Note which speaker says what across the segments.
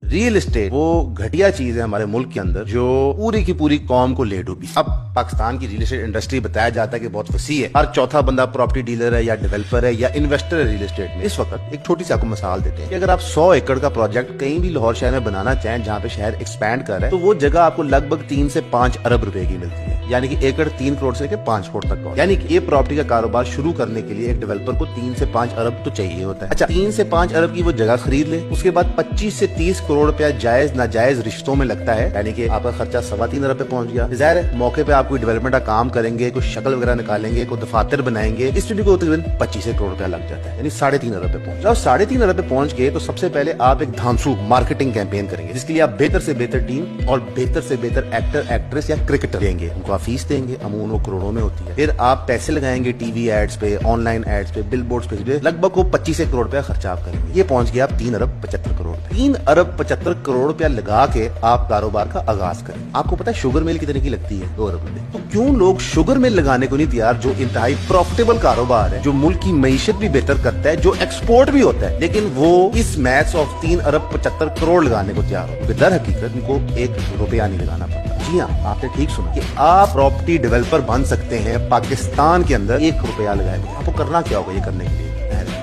Speaker 1: Real estate वो घटिया चीज है हमारे मुल्क के अंदर जो पूरी की पूरी कौम को ले डूबी। अब पाकिस्तान की रियल एस्टेट इंडस्ट्री बताया जाता है कि बहुत वसी है, हर चौथा बंदा प्रॉपर्टी डीलर है या डेवलपर है या इन्वेस्टर है रियल एस्टेट में। इस वक्त एक छोटी सी आपको मिसाल देते हैं कि अगर आप 100 एकड़ का प्रोजेक्ट कहीं भी लाहौर शहर में बनाना चाहें जहाँ पे शहर एक्सपैंड कर रहा है, तो वो जगह आपको लगभग 3 से 5 अरब रुपए की मिलती है, यानी कि एकड़ 3 करोड़ से लेकर 5 करोड़ तक का। यानी कि ये प्रॉपर्टी का कारोबार शुरू करने के लिए एक डेवलपर को 3 से 5 अरब तो चाहिए होता है। अच्छा, 3 से 5 अरब की वो जगह खरीद ले, उसके बाद 25 से 30 करोड़ रुपया जायज नाजायज रिश्तों में लगता है, यानी कि आपका खर्चा 3.25 अरब पे पहुंच गया। जाहिर है मौके पे आप कोई डेवलपमेंट का काम करेंगे, कोई शक्ल वगैरह निकालेंगे, कोई दफातर बनाएंगे, इसमें भी कोई तकरीबन 25 करोड़ रुपया लग जाता है, यानी 3.5 अरब पे पहुंच। जब 3.5 अरब पे पहुंच गए तो सबसे पहले आप एक धांसू मार्केटिंग कैंपेन करेंगे, जिसके लिए आप बेहतर से बेहतर टीम और बेहतर से बेहतर एक्टर एक्ट्रेस या क्रिकेटर देंगे, उनको आप फीस देंगे, अमूमन वो करोड़ों में होती है। फिर आप पैसे लगाएंगे टीवी एड्स पे, ऑनलाइन एड्स पे, बिल बोर्ड्स पे, लगभग वो 25 करोड़ रुपया खर्चा आप करेंगे। ये पहुंच गया आप 3 अरब 75 करोड़। 3 अरब 75 करोड़ रुपया लगा के आप कारोबार का आगाज करें। आपको पता है शुगर मिल कितने की लगती है? 2 अरब रुपए। तो क्यों लोग शुगर मिल लगाने को नहीं तैयार, जो इंतहाई प्रॉफिटेबल कारोबार है, जो मुल्क की मईशत भी बेहतर करता है, जो एक्सपोर्ट भी होता है, लेकिन वो इस मैथ्स ऑफ 3 अरब 75 करोड़ लगाने को तैयार हो? दर हकीकत उनको 1 रुपया नहीं लगाना पड़ता। जी हाँ, आपने ठीक सुना कि आप प्रॉपर्टी डेवलपर बन सकते हैं पाकिस्तान के अंदर 1 रुपया लगाए। आपको करना क्या होगा ये करने के लिए?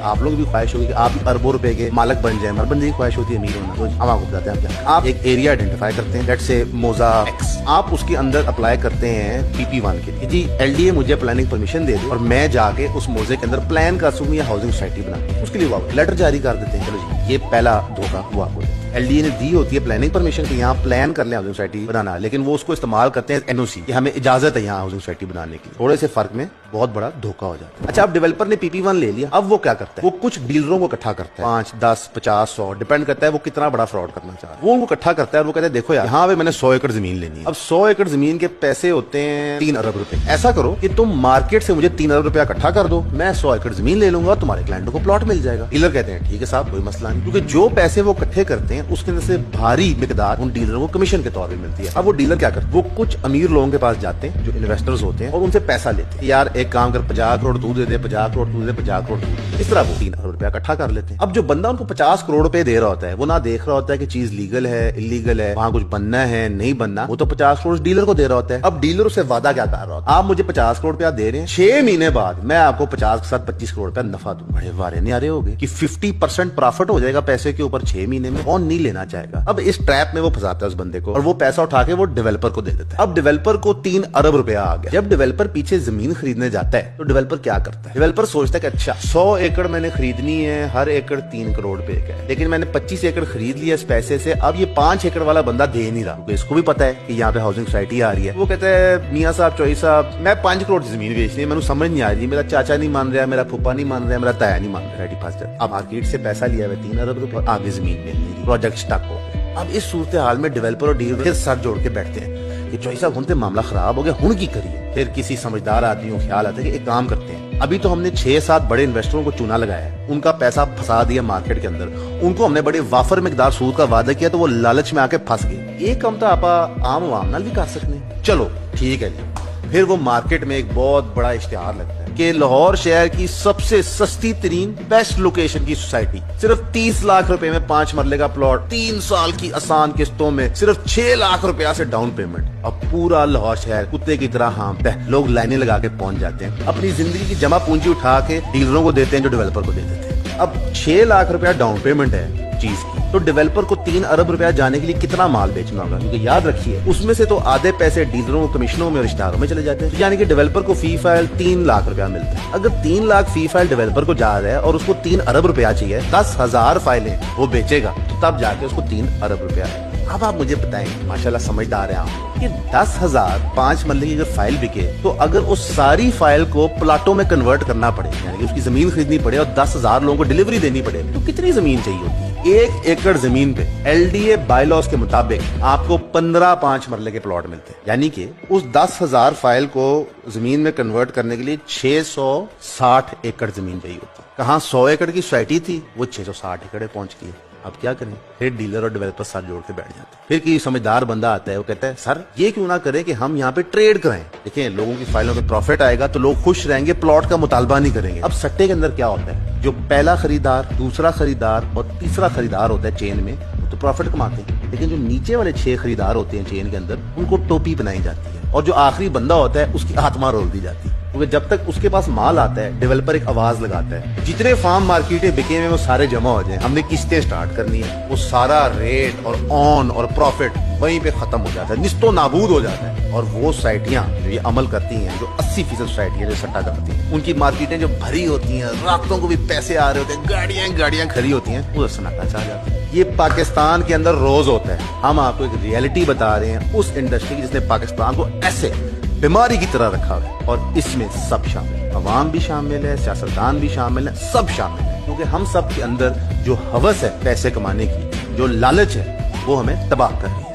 Speaker 1: आप लोग भी ख्वाहिश होगी कि आप अरबों रुपए के मालिक बन जाए, मगर बंदे की ख्वाहिश होती है अमीर होना। तो हम आपको बताते हैं क्या। आप एक एरिया आइडेंटिफाई करते हैं, लेट्स से मोजा एक्स, आप उसके अंदर अप्लाई करते हैं PP1 के लिए। जी LDA मुझे प्लानिंग परमिशन दे दे और मैं जाके उस मोजे के अंदर प्लान कर सकूं या हाउसिंग सोसाइटी बना, उसके लिए वो लेटर जारी कर देते हैं। चलो जी, ये पहला धोखा हुआ आपको। LDA ने दी होती है प्लानिंग परमिशन कि यहाँ प्लान कर ले हाउसिंग सोसाइटी बनाना, लेकिन वो उसको इस्तेमाल करते हैं NOC कि हमें इजाजत है यहाँ हाउसिंग सोसाइटी बनाने की। थोड़े से फर्क में बहुत बड़ा धोखा हो जाता है। अच्छा, अब डेवलपर ने PP1 ले लिया, अब वो क्या करता है? वो कुछ डीलरों को इकट्ठा करता है, 5, 10, 50, 100 डिपेंड करता है वो कितना बड़ा फ्रॉड करना चाह रहा है। वो उनको इकट्ठा करता है और वो कहता है देखो यार, यहाँ पे मैंने 100 एकड़ जमीन लेनी है। अब 100 एकड़ जमीन के पैसे होते हैं 3 अरब रुपए। ऐसा करो कि तुम मार्केट से मुझे 3 अरब रुपया इकट्ठा कर दो, मैं 100 एकड़ जमीन ले लूंगा, तुम्हारे क्लाइंटों को प्लॉट मिल जाएगा। डीलर कहते हैं ठीक है साहब, कोई मसला नहीं, क्योंकि जो पैसे वो इकट्ठे करते हैं उसके अंदर से भारी मिकदार उन डीलरों को कमीशन के तौर पे मिलती है। अब वो डीलर क्या करते हैं? वो कुछ अमीर लोगों के पास जाते हैं जो इन्वेस्टर्स होते हैं और उनसे पैसा लेते हैं। यार एक काम कर, 50 करोड़ तू दे दे, 50 करोड़ तू दे दे, 50 करोड़ तू दे। इस तरह वो 3 अरब रुपया इकट्ठा कर लेते हैं। अब जो बंदा उनको 50 करोड़ रुपए दे रहा होता है, वो ना देख रहा होता है कि चीज लीगल है इलीगल है, वहां कुछ बनना है नहीं बनना, वो तो 50 करोड़ डीलर को दे रहा होता है। अब डीलर उससे वादा क्या कर रहा होता है? आप मुझे 50 करोड़ रुपया दे रहे हैं, 6 महीने बाद मैं आपको 50 के साथ 25 करोड़ रुपया नफा दूं। बड़े वारे न्यारे हो गए कि 50% प्रॉफिट हो जाएगा पैसे के ऊपर 6 महीने में। कौन नहीं लेना चाहेगा? अब इस ट्रैप में वो फंसाता है उस बंदे को और वो पैसा उठा के वो डेवलपर को दे देता है। अब डेवलपर को 3 अरब रुपया आ गया। जब डेवलपर पीछे जमीन खरीदने जाता है तो डेवलपर क्या करता है? डेवलपर सोचता है कि अच्छा 100 एकड़ मैंने खरीदनी है, हर एकड़ 3 करोड़ रुपए का है, लेकिन मैंने 25 एकड़ खरीद लिया इस पैसे से। अब ये 5 एकड़ वाला बंदा दे नहीं रहा, क्योंकि इसको भी पता है कि यहाँ पे हाउसिंग सोसाइटी आ रही है। वो कहता है मियाँ साहब चौधरी साहब, मैं 5 करोड़ जमीन बेचनी है, मैंने समझ नहीं आ रही, मेरा चाचा नहीं मान रहा, मेरा फूफा नहीं मान रहा, मेरा ताया नहीं मान रहा। अब मार्केट से पैसा लिया है 3 अरब रुपए, आगे जमीन मिल नहीं रही, प्रोजेक्ट स्टक हो गया। अब इस सूरत हाल में डेवलपर और डीलर फिर सर जोड़ के बैठते हैं कि चौधरी साहब हुन ते मामला खराब हो गया, हुन की करिए। फिर किसी समझदार आदमी को ख्याल आता है कि एक काम करते हैं, अभी तो हमने 6-7 बड़े इन्वेस्टरों को चूना लगाया है, उनका पैसा फंसा दिया मार्केट के अंदर, उनको हमने बड़े वाफर मिकदार सूद का वादा किया तो वो लालच में आके फंस गए। एक काम तो आप आम आवाम नाल भी कर सकते हैं। चलो ठीक है जी। फिर वो मार्केट में एक बहुत बड़ा इश्तिहार लगता है कि लाहौर शहर की सबसे सस्ती तरीन बेस्ट लोकेशन की सोसाइटी, सिर्फ 30 लाख रुपए में 5 मरले का प्लॉट, 3 साल की आसान किस्तों में, सिर्फ 6 लाख रुपया से डाउन पेमेंट। अब पूरा लाहौर शहर कुत्ते की तरह हाँफता है, लोग लाइनें लगा के पहुंच जाते हैं, अपनी जिंदगी की जमा पूंजी उठा के डीलरों को देते हैं जो डेवलपर को दे देते हैं। अब 6 लाख रुपया डाउन पेमेंट है चीज की, तो डेवलपर को 3 अरब रुपया जाने के लिए कितना माल बेचना होगा? क्योंकि याद रखिए उसमें से तो आधे पैसे डीलरों, कमीशनों में और रिश्तेदारों में चले जाते हैं, यानी कि डेवलपर को फी फाइल 3 लाख रुपया मिलता है। अगर 3 लाख फी फाइल डेवलपर को जा रहा है और उसको 3 अरब रुपया चाहिए, 10,000 फाइलें वो बेचेगा तो तब जाके उसको 3 अरब रुपया है। अब आप मुझे बताएं, माशाल्लाह समझदार हैं आप, कि 10,000 5 मरले की अगर फाइल बिके तो अगर उस सारी फाइल को प्लाटों में कन्वर्ट करना पड़े, यानी कि उसकी जमीन खरीदनी पड़े और 10,000 लोगों को डिलीवरी देनी पड़े, तो कितनी जमीन चाहिए होती है? 1 एकड़ जमीन पे LDA बायलॉज के मुताबिक आपको 15 5 मरले के प्लॉट मिलते हैं, यानी कि उस 10,000 फाइल को जमीन में कन्वर्ट करने के लिए 660 एकड़ जमीन चाहिए होती है। कहाँ 100 एकड़ की सोसाइटी थी, वो 660 एकड़ पहुंच गई। अब क्या करें? फिर डीलर और डेवलपर साथ जोड़ के बैठ जाते हैं। फिर कोई समझदार बंदा आता है, वो कहता है सर ये क्यों ना करें कि हम यहाँ पे ट्रेड कराएं, देखिए लोगों की फाइलों में प्रॉफिट आएगा तो लोग खुश रहेंगे, प्लॉट का मुतालबा नहीं करेंगे। अब सट्टे के अंदर क्या होता है, जो पहला खरीदार, दूसरा खरीदार और तीसरा खरीदार होता है चेन में, तो प्रॉफिट कमाते हैं, लेकिन जो नीचे वाले 6 खरीदार होते हैं चेन के अंदर, उनको टोपी बनाई जाती है, और जो आखिरी बंदा होता है उसकी आत्मा रोल दी जाती है, क्योंकि जब तक उसके पास माल आता है डेवलपर एक आवाज लगाता है, जितने फार्म मार्केटें बिके हुए वो सारे जमा हो जाए, हमने किस्तें स्टार्ट करनी है, वो सारा रेट और ऑन और प्रॉफिट वहीं पे खत्म हो जाता है, निस्तो नाबूद हो जाता है। और वो सोसाइटियां जो ये अमल करती हैं, जो 80% सोसाइटियां जो सट्टा करती हैं, उनकी मार्केटें जो भरी होती हैं, रातों को भी पैसे आ रहे होते हैं, गाड़ियां खड़ी होती हैं, वो सन्नाटा छा जाता है। ये पाकिस्तान के अंदर रोज होता है। हम आपको एक रियलिटी बता रहे हैं उस इंडस्ट्री की जिसने पाकिस्तान को ऐसे बीमारी की तरह रखा है, और इसमें सब शामिल है, अवाम भी शामिल है, सियासतदान भी शामिल है, सब शामिल है, क्योंकि हम सब के अंदर जो हवस है पैसे कमाने की, जो लालच है, वो हमें तबाह कर रही है।